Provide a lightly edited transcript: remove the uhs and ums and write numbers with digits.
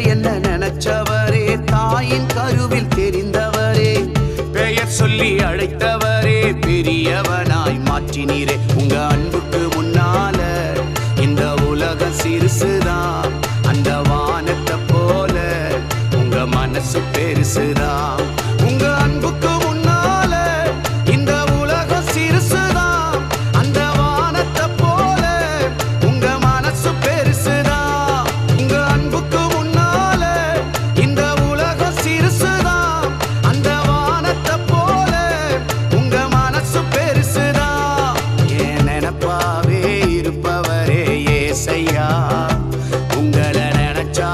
என்ன நினைச்சவரே, தாயின் கருவில் தெரிந்தவரே, பெயர் சொல்லி அழைத்தவரே, பெரியவனாய் மாற்றினீரே. உங்க அன்புக்கு முன்னால இந்த உலகம் சிறுசுதான், அந்த வானத்தை போல உங்க மனசு பெருசுதான். உங்க அன்புக்கு முன்னால இந்த உலகம் சிறுசுதான், அந்த வானத்தை போல உங்க மனசு பெருசுதான். உங்க அன்புக்கு முன்னால இந்த உலகம் சிறுசுதான், அந்த வானத்தை போல உங்க மனசு பெருசுதான். என் நினைப்பாவே இருப்பவரே ஏசையா, உங்களை நினைச்சா